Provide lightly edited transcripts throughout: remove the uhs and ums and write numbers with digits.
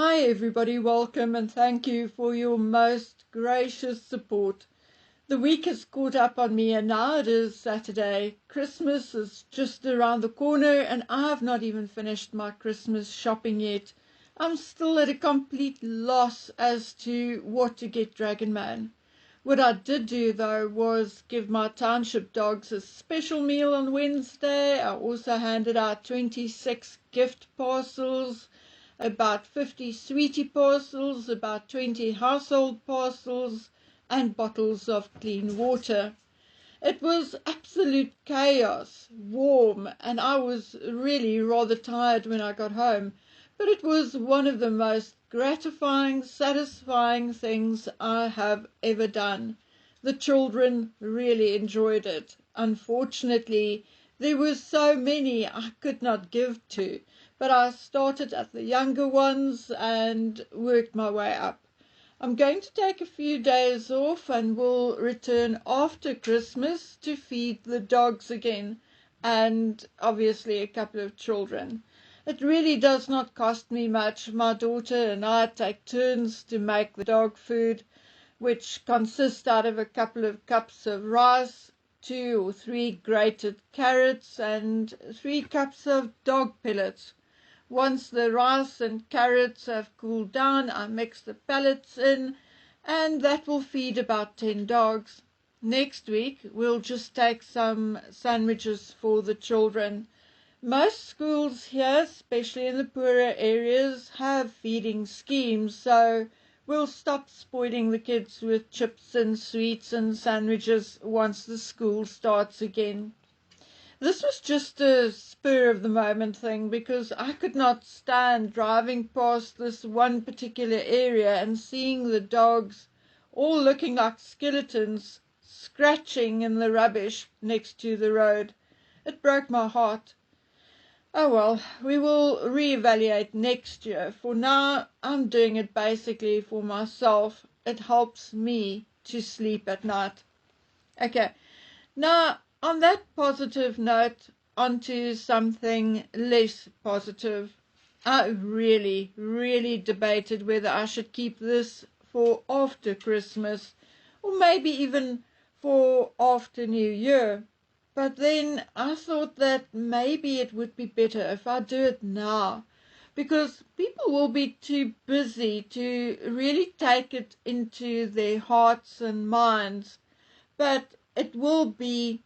Hi everybody, welcome and thank you for your most gracious support. The week has caught up on me and now it is Saturday. Christmas is just around the corner and I have not even finished my Christmas shopping yet. I'm still at a complete loss as to what to get Dragon Man. What I did do though was give my township dogs a special meal on Wednesday. I also handed out 26 gift parcels, about 50 sweetie parcels, about 20 household parcels, and bottles of clean water. It was absolute chaos, warm, and I was really rather tired when I got home, but it was one of the most gratifying, satisfying things I have ever done. The children really enjoyed it. Unfortunately, there were so many I could not give to, but I started at the younger ones and worked my way up. I'm going to take a few days off and will return after Christmas to feed the dogs again and obviously a couple of children. It really does not cost me much. My daughter and I take turns to make the dog food, which consists out of a couple of cups of rice, 2 or 3 grated carrots and 3 cups of dog pellets. Once the rice and carrots have cooled down, I mix the pellets in, and that will feed about 10 dogs. Next week, we'll just take some sandwiches for the children. Most schools here, especially in the poorer areas, have feeding schemes, so we'll stop spoiling the kids with chips and sweets and sandwiches once the school starts again. This was just a spur of the moment thing because I could not stand driving past this one particular area and seeing the dogs all looking like skeletons scratching in the rubbish next to the road. It broke my heart. Oh well, we will reevaluate next year. For now, I'm doing it basically for myself. It helps me to sleep at night. Okay, now on that positive note, onto something less positive. I really debated whether I should keep this for after Christmas or maybe even for after New Year. But then I thought that maybe it would be better if I do it now, because people will be too busy to really take it into their hearts and minds. But it will be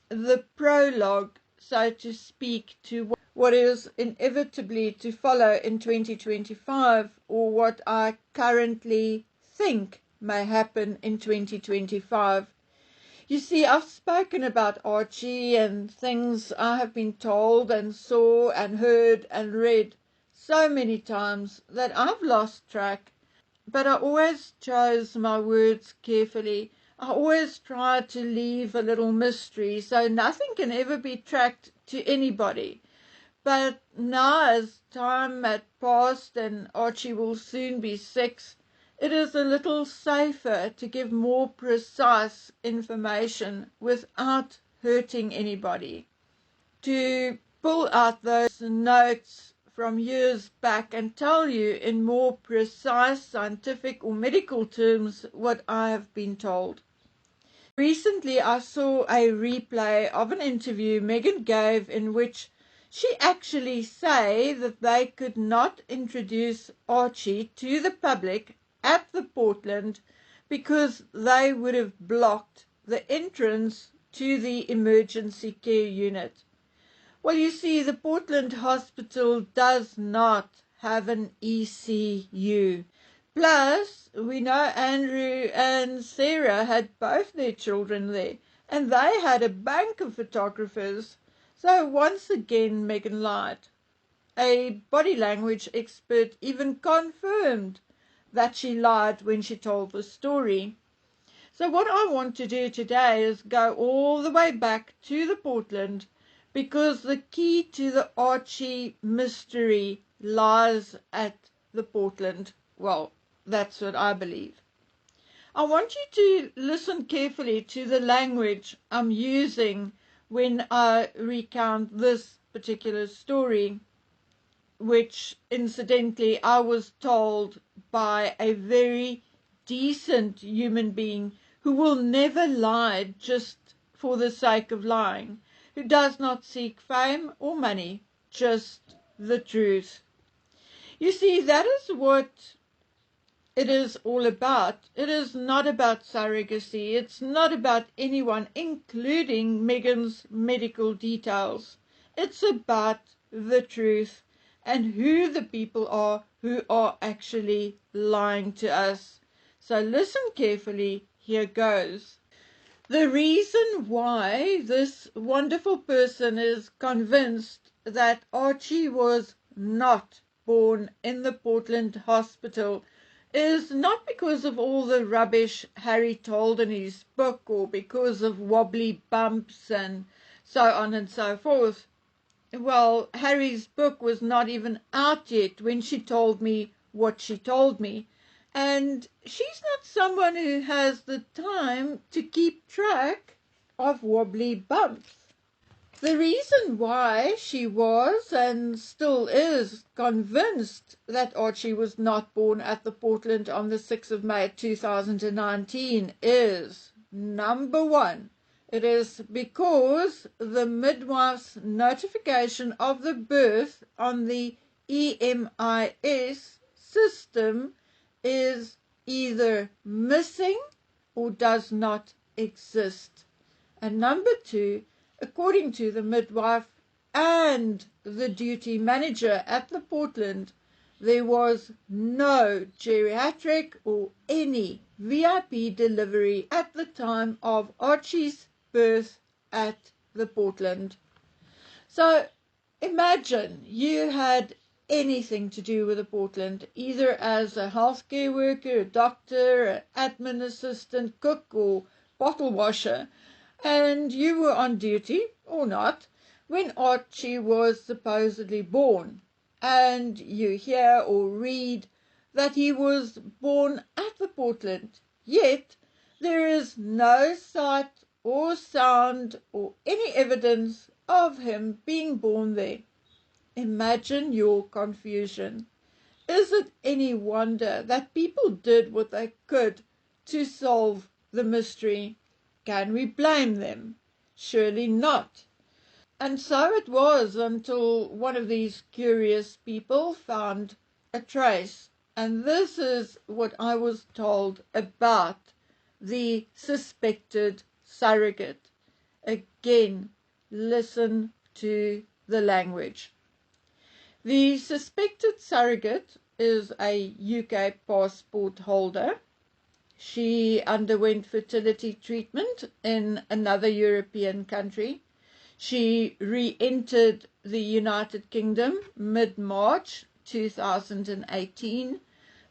the prologue, so to speak, to what is inevitably to follow in 2025, or what I currently think may happen in 2025. You see, I've spoken about Archie and things I have been told and saw and heard and read so many times that I've lost track, but I always chose my words carefully. I always try to leave a little mystery so nothing can ever be tracked to anybody. But now, as time had passed and Archie will soon be 6, it is a little safer to give more precise information without hurting anybody. To pull out those notes from years back and tell you in more precise scientific or medical terms what I have been told. Recently I saw a replay of an interview Megan gave in which she actually said that they could not introduce Archie to the public at the Portland because they would have blocked the entrance to the emergency care unit. Well, you see, the Portland Hospital does not have an ECU. Plus, we know Andrew and Sarah had both their children there, and they had a bank of photographers. So once again, Megan lied. A body language expert even confirmed that she lied when she told the story. So what I want to do today is go all the way back to the Portland, because the key to the Archie mystery lies at the Portland. Well, that's what I believe. I want you to listen carefully to the language I'm using when I recount this particular story. which incidentally I was told by a very decent human being who will never lie just for the sake of lying, who does not seek fame or money, just the truth. You see, that is what it is all about. It is not about surrogacy. It's not about anyone, including Megan's medical details. It's about the truth and who the people are who are actually lying to us. So listen carefully. Here goes. The reason why this wonderful person is convinced that Archie was not born in the Portland hospital is not because of all the rubbish Harry told in his book or because of wobbly bumps and so on and so forth. Well, Harry's book was not even out yet when she told me what she told me. And she's not someone who has the time to keep track of wobbly bumps. The reason why she was and still is convinced that Archie was not born at the Portland on the 6th of May 2019 is, number one, it is because the midwife's notification of the birth on the EMIS system is either missing or does not exist. And number two, according to the midwife and the duty manager at the Portland, there was no geriatric or any VIP delivery at the time of Archie's birth at the Portland. So imagine you had anything to do with the Portland, either as a healthcare worker, a doctor, an admin assistant, cook, or bottle washer, and you were on duty, or not, when Archie was supposedly born, and you hear or read that he was born at the Portland, yet there is no sight or sound or any evidence of him being born there. Imagine your confusion. Is it any wonder that people did what they could to solve the mystery? Can we blame them? Surely not. And so it was until one of these curious people found a trace. And this is what I was told about the suspected surrogate. Again, listen to the language. The suspected surrogate is a UK passport holder. She underwent fertility treatment in another European country. She re-entered the United Kingdom mid-March 2018.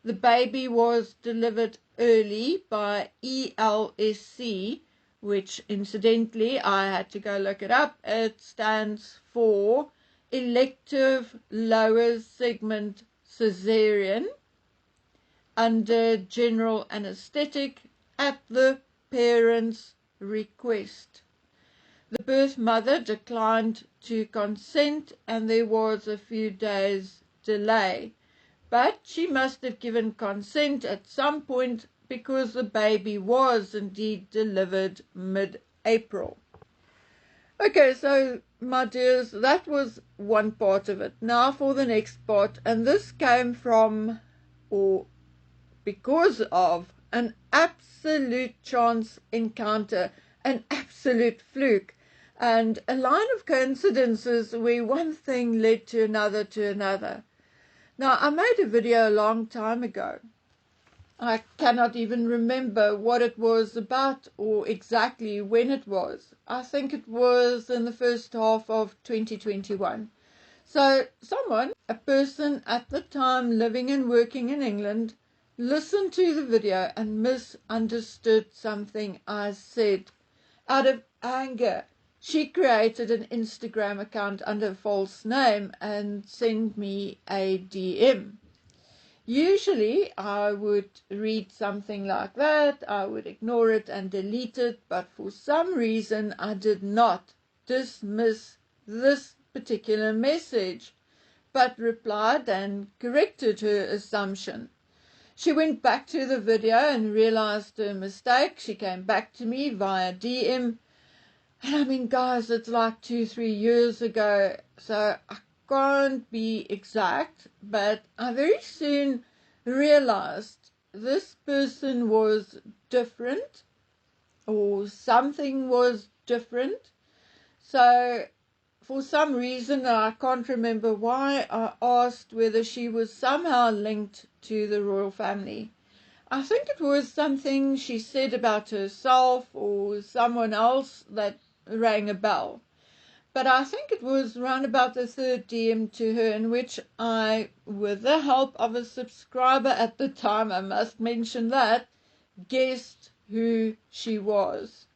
The baby was delivered early by ELSC, which incidentally I had to go look it up. It stands for elective lower segment cesarean under general anesthetic at the parent's request. The birth mother declined to consent and there was a few days delay, but she must have given consent at some point because the baby was indeed delivered mid-April. Okay, so my dears, that was one part of it. Now for the next part, and this came from, or because of, an absolute chance encounter, an absolute fluke, and a line of coincidences where one thing led to another to another. Now, I made a video a long time ago. I cannot even remember what it was about or exactly when it was. I think it was in the first half of 2021. So someone, a person at the time living and working in England, listened to the video and misunderstood something I said. Out of anger, she created an Instagram account under a false name and sent me a DM. Usually I would read something like that, I would ignore it and delete it, but for some reason I did not dismiss this particular message. but replied and corrected her assumption. She went back to the video and realized her mistake. She came back to me via DM. And I mean, guys, it's like 2-3 years ago, so I can't be exact, but I very soon realized this person was different, or something was different. So for some reason, I can't remember why, I asked whether she was somehow linked to the royal family. I think it was something she said about herself or someone else that rang a bell. But I think it was round about the third DM to her, in which I, with the help of a subscriber at the time, I must mention that, guessed who she was.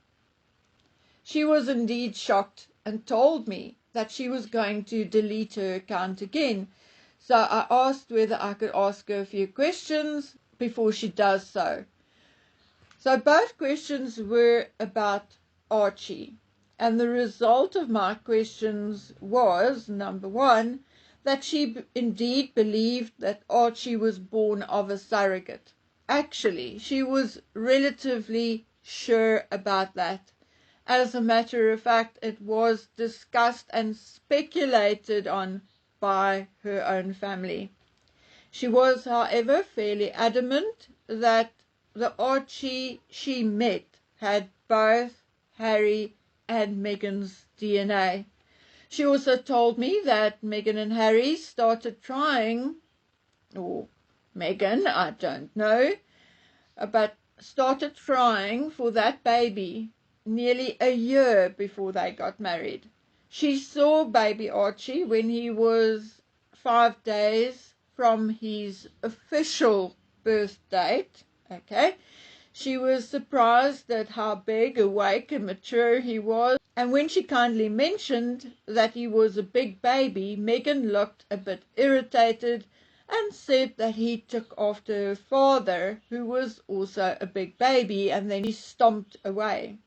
She was indeed shocked and told me that she was going to delete her account again. So I asked whether I could ask her a few questions before she does so. So both questions were about Archie. And the result of my questions was, number one, that she indeed believed that Archie was born of a surrogate. Actually, she was relatively sure about that. As a matter of fact, it was discussed and speculated on by her own family. She was, however, fairly adamant that the Archie she met had both Harry and Meghan's DNA. She also told me that Meghan and Harry started trying, or Meghan, I don't know, but started trying for that baby nearly a year before they got married. She saw baby Archie when he was 5 days from his official birth date. Okay. She was surprised at how big, awake and mature he was, and when she kindly mentioned that he was a big baby, Meghan looked a bit irritated and said that he took after her father, who was also a big baby, and then he stomped away.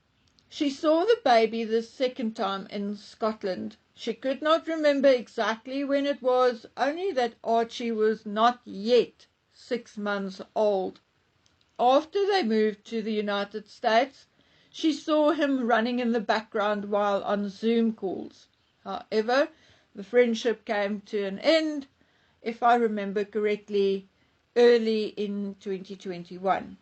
She saw the baby the second time in Scotland. She could not remember exactly when it was, only that Archie was not yet 6 months old. After they moved to the United States, she saw him running in the background while on Zoom calls. However, the friendship came to an end, if I remember correctly, early in 2021.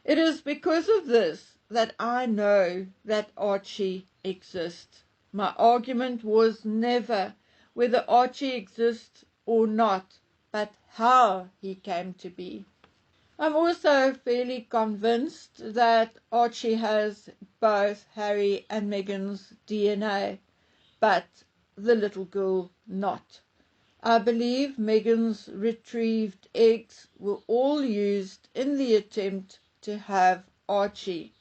It is because of this that I know that Archie exists. My argument was never whether Archie exists or not, but how he came to be. I'm also fairly convinced that Archie has both Harry and Meghan's DNA, but the little girl not. I believe Meghan's retrieved eggs were all used in the attempt to have Archie.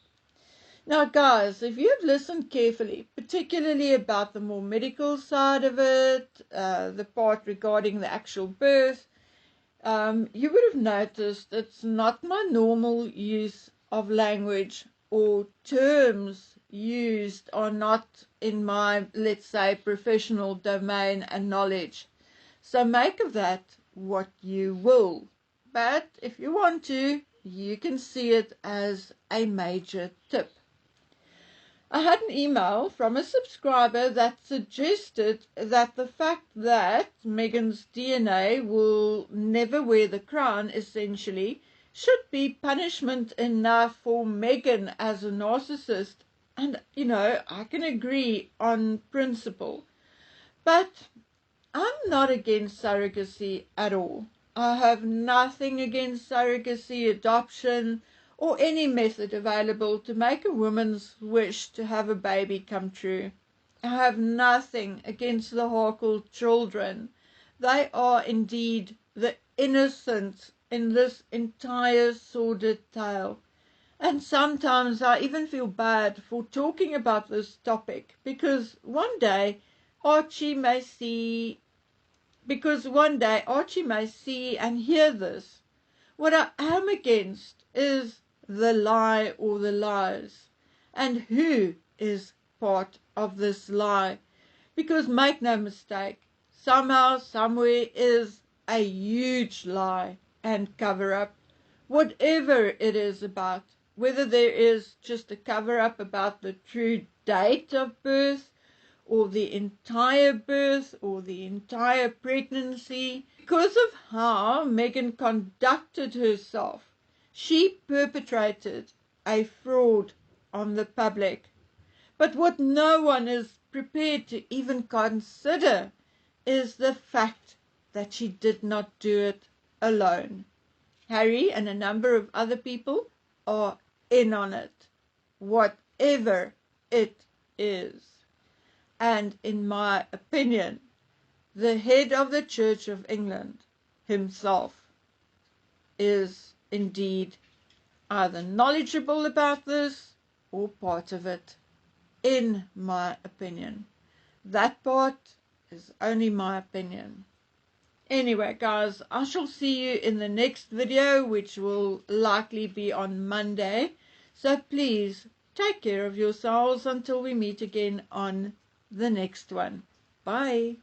Now guys, if you've listened carefully, particularly about the more medical side of it, the part regarding the actual birth, you would have noticed it's not my normal use of language, or terms used are not in my, let's say, professional domain and knowledge. So make of that what you will. But if you want to, you can see it as a major tip. I had an email from a subscriber that suggested that the fact that Meghan's DNA will never wear the crown, essentially, should be punishment enough for Meghan as a narcissist. And, I can agree on principle. But I'm not against surrogacy at all. I have nothing against surrogacy, adoption, or any method available to make a woman's wish to have a baby come true. I have nothing against the Harkle children. They are indeed the innocents in this entire sordid tale. And sometimes I even feel bad for talking about this topic, because one day Archie may see and hear this. What I am against is the lie or the lies, and who is part of this lie. Because make no mistake, somehow, somewhere is a huge lie and cover-up, whatever it is about, whether there is just a cover-up about the true date of birth, or the entire birth, or the entire pregnancy. Because of how Meghan conducted herself, she perpetrated a fraud on the public. But what no one is prepared to even consider is the fact that she did not do it alone. Harry and a number of other people are in on it, whatever it is. And in my opinion, the head of the Church of England himself is indeed either knowledgeable about this or part of it, in my opinion. That part is only my opinion. Anyway, guys, I shall see you in the next video, which will likely be on Monday. So please take care of yourselves until we meet again on the next one. Bye.